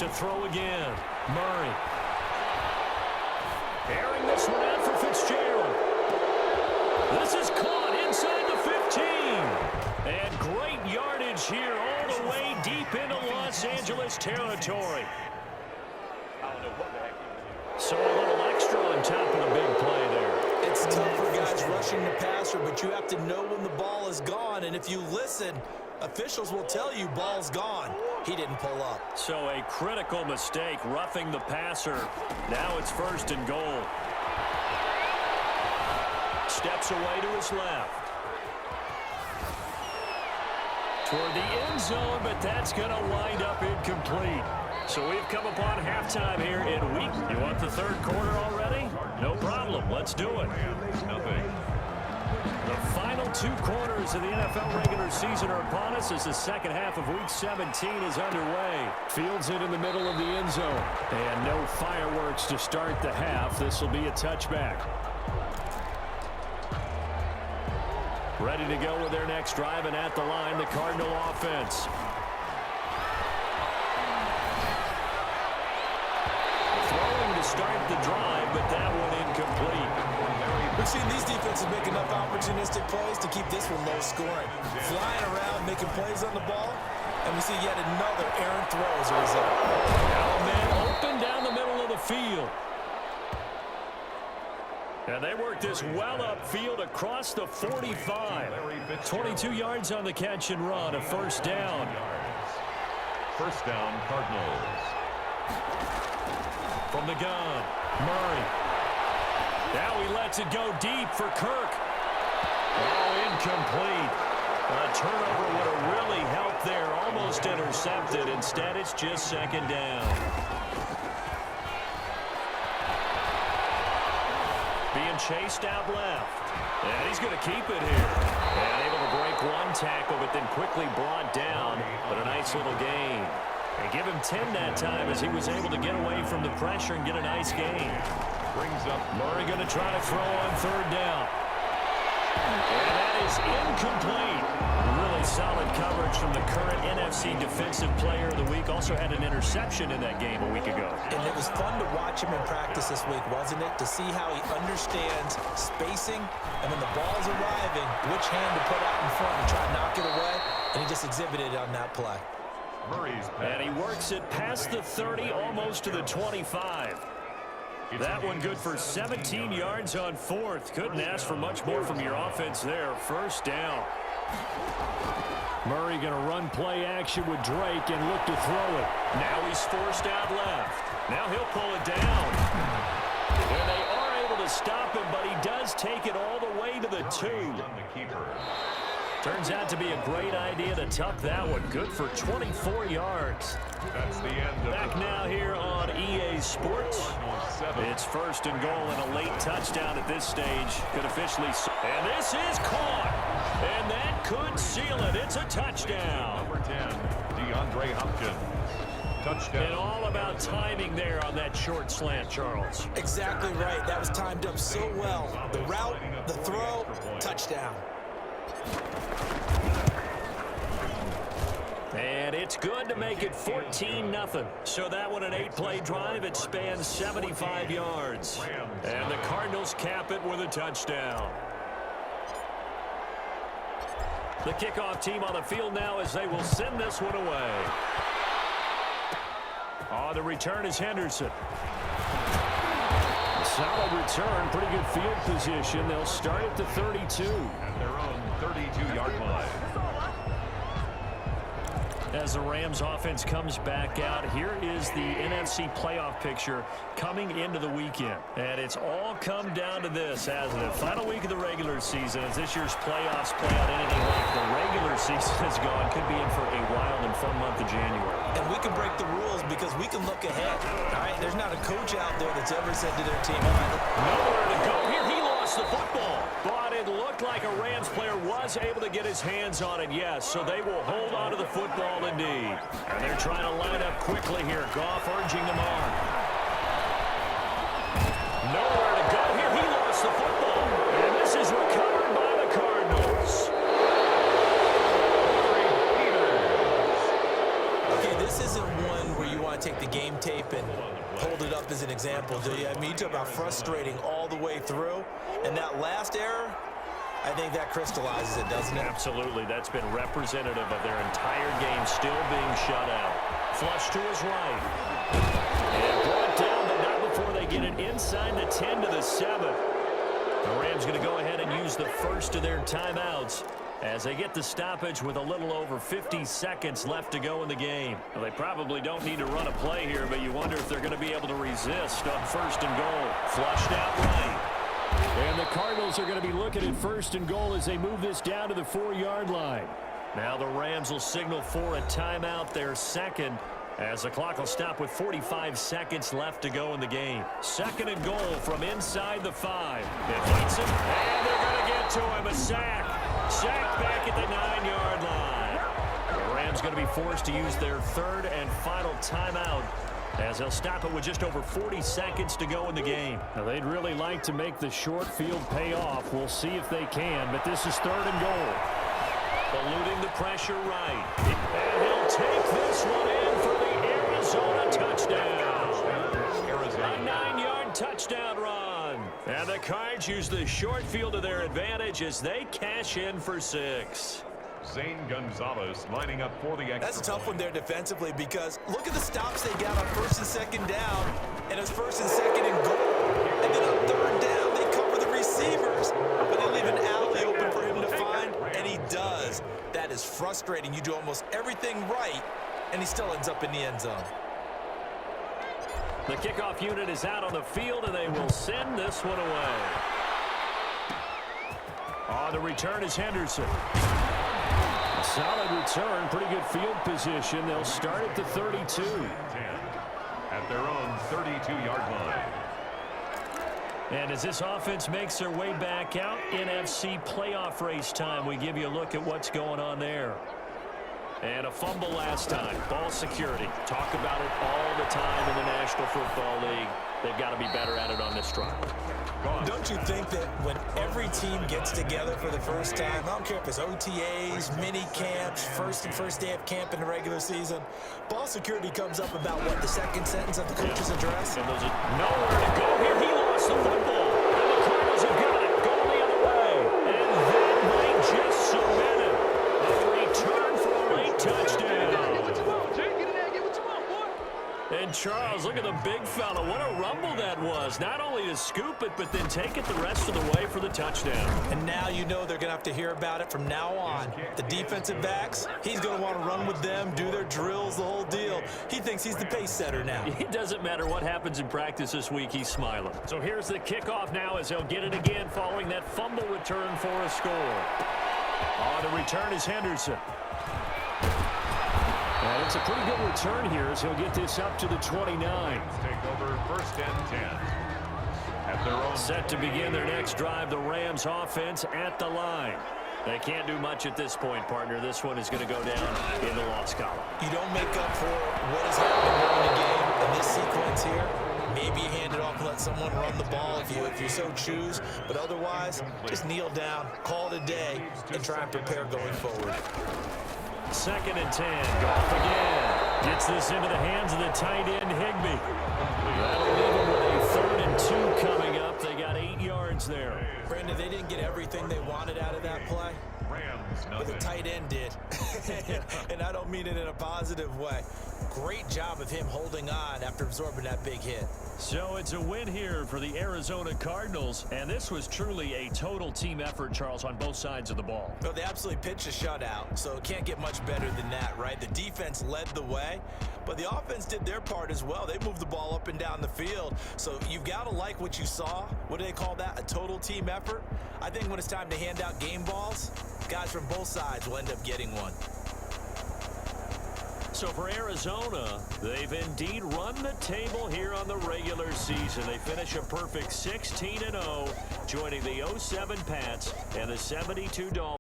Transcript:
to throw again. Murray. Airing this one out for Fitzgerald. This is caught inside the 15. And great yardage here all the way deep into Los Angeles territory. So a little extra on top of the big play there. It's tough for guys rushing the passer, but you have to know when the ball is gone. And if you listen, officials will tell you ball's gone. He didn't pull up. So a critical mistake, roughing the passer. Now it's 1st and goal. Steps away to his left. Toward the end zone, but that's going to wind up incomplete. So we've come upon halftime here in week. You want the third quarter already? No problem. Let's do it. The final 2 quarters of the NFL regular season are upon us as the second half of Week 17 is underway. Fields it in the middle of the end zone. And no fireworks to start the half. This will be a touchback. Ready to go with their next drive, and at the line, the Cardinal offense. Throwing to start the drive, but that one incomplete. We've seen these defenses make enough opportunistic plays to keep this one low scoring. Flying around, making plays on the ball, and we see yet another errant throw as a result. Now a man open down the middle of the field. And they work this well upfield across the 45. 22 yards on the catch and run, a 1st down. First down, Cardinals. From the gun, Murray. Now he lets it go deep for Kirk. Oh, incomplete. A turnover would have really helped there. Almost intercepted. Instead, it's just 2nd down. Being chased out left. And he's going to keep it here. And able to break one tackle, but then quickly brought down. But a nice little gain. And give him 10 that time as he was able to get away from the pressure and get a nice gain. Brings up Murray going to try to throw on 3rd down. And that is incomplete. Really solid coverage from the current NFC Defensive Player of the Week. Also had an interception in that game a week ago. And it was fun to watch him in practice this week, wasn't it? To see how he understands spacing and when the ball's arriving, which hand to put out in front and try to knock it away. And he just exhibited it on that play. And he works it past the 30, almost to the 25. That one good for 17 yards on 4th. Couldn't ask for much more from your offense there. 1st down. Murray going to run play action with Drake and look to throw it. Now he's forced out left. Now he'll pull it down. And they are able to stop him, but he does take it all the way to the 2. Turns out to be a great idea to tuck that one. Good for 24 yards. That's the end of Back now here on EA Sports. It's 1st and goal and a late touchdown at this stage. Could officially... And this is caught. And that could seal it. It's a touchdown. Number 10, DeAndre Hopkins. Touchdown. And all about timing there on that short slant, Charles. Exactly right. That was timed up so well. The route, the throw, touchdown. And it's good to make it 14-0. So that one an 8-play drive. It spans 75 yards. And the Cardinals cap it with a touchdown. The kickoff team on the field now as they will send this one away. Oh, the return is Henderson. Solid return, pretty good field position. They'll start at the 32. At their own 32-yard line. As the Rams offense comes back out, here is the NFC playoff picture coming into the weekend. And it's all come down to this, hasn't it? Final week of the regular season. As this year's playoffs play out anything like the regular season has gone, could be in for a wild and fun month of January. And we can break the rules because we can look ahead. All right, there's not a coach out there that's ever said to their team, nowhere to go here. He lost the football. But it looked like a Rams player was able to get his hands on it, yes. So they will hold on to the football indeed. And they're trying to line up quickly here. Goff urging them on. Nowhere to go here. He lost the football. And this is recovered by the Cardinals. Okay, this isn't one where you want to take the game hold it up as an example, do you? I mean, you talk about frustrating all the way through. And that last error, I think that crystallizes it, doesn't it? Absolutely. That's been representative of their entire game still being shut out. Flush to his right. And brought down, but not before they get it inside the 10 to the 7. The Rams going to go ahead and use the first of their timeouts as they get the stoppage with a little over 50 seconds left to go in the game. Well, they probably don't need to run a play here, but you wonder if they're going to be able to resist on first and goal. Flushed out right. And the Cardinals are going to be looking at first and goal as they move this down to the 4-yard line. Now the Rams will signal for a timeout, their second, as the clock will stop with 45 seconds left to go in the game. Second and goal from inside the 5. It hits him, and they're going to get to him. A sack. Sack back at the 9-yard line. The Rams going to be forced to use their third and final timeout as they'll stop it with just over 40 seconds to go in the game. Now, they'd really like to make the short field pay off. We'll see if they can, but this is third and goal. Eluding the pressure right. And he'll take this one in for the Arizona touchdown. A 9-yard touchdown run. And the Cards use the short field to their advantage as they cash in for 6. Zane Gonzalez lining up for the extra. That's a tough one there defensively because look at the stops they got on first and second down, and it's first and second and goal. And then on third down, they cover the receivers, but they leave an alley open for him to find, and he does. That is frustrating. You do almost everything right, and he still ends up in the end zone. The kickoff unit is out on the field, and they will send this one away. On the return is Henderson. Solid return, pretty good field position. They'll start at the 32. 10 at their own 32-yard line. And as this offense makes their way back out, NFC playoff race time, we give you a look at what's going on there. And a fumble last time. Ball security. Talk about it all the time in the National Football League. They've got to be better at it on this drive. Don't you think that when every team gets together for the first time, I don't care if it's OTAs, mini camps, first day of camp in the regular season, ball security comes up about, what, the second sentence of the coach's address? And there's nowhere to go here. He lost the football. And the Cardinals have got it. Going the other way. And that might just submit it. A return for a late touchdown. And Charles, look at the big fella. What a rumble that was. Not only to scoop it, but then take it the rest of the way for the touchdown. And now you know they're going to have to hear about it from now on. The defensive backs, he's going to want to run with them, do their drills, the whole deal. He thinks he's the pace setter now. It doesn't matter what happens in practice this week, he's smiling. So here's the kickoff now as they'll get it again following that fumble return for a score. On the return is Henderson. And it's a pretty good return here as he'll get this up to the 29. Take over first and 10. At their own. Set to begin their next drive, the Rams offense at the line. They can't do much at this point, partner. This one is going to go down in the loss column. You don't make up for what has happened during the game in this sequence here. Maybe you hand it off and let someone run the ball if you so choose. But otherwise, just kneel down, call it a day, and try and prepare going forward. Second and 10. Goff again. Gets this into the hands of the tight end, Higbee. That'll leave him with a third and 2 coming up. They got 8 yards there. Brandon, they didn't get everything they wanted out of that play. Rams, But the tight end did. And I don't mean it in a positive way. Great job of him holding on after absorbing that big hit. So it's a win here for the Arizona Cardinals, and this was truly a total team effort, Charles, on both sides of the ball. No, they absolutely pitched a shutout, so it can't get much better than that, right? The defense led the way, but the offense did their part as well. They moved the ball up and down the field, so you've got to like what you saw. What do they call that? A total team effort? I think when it's time to hand out game balls, guys from both sides will end up getting one. So for Arizona, they've indeed run the table here on the regular season. They finish a perfect 16-0, joining the 07 Pats and the 72 Dolphins.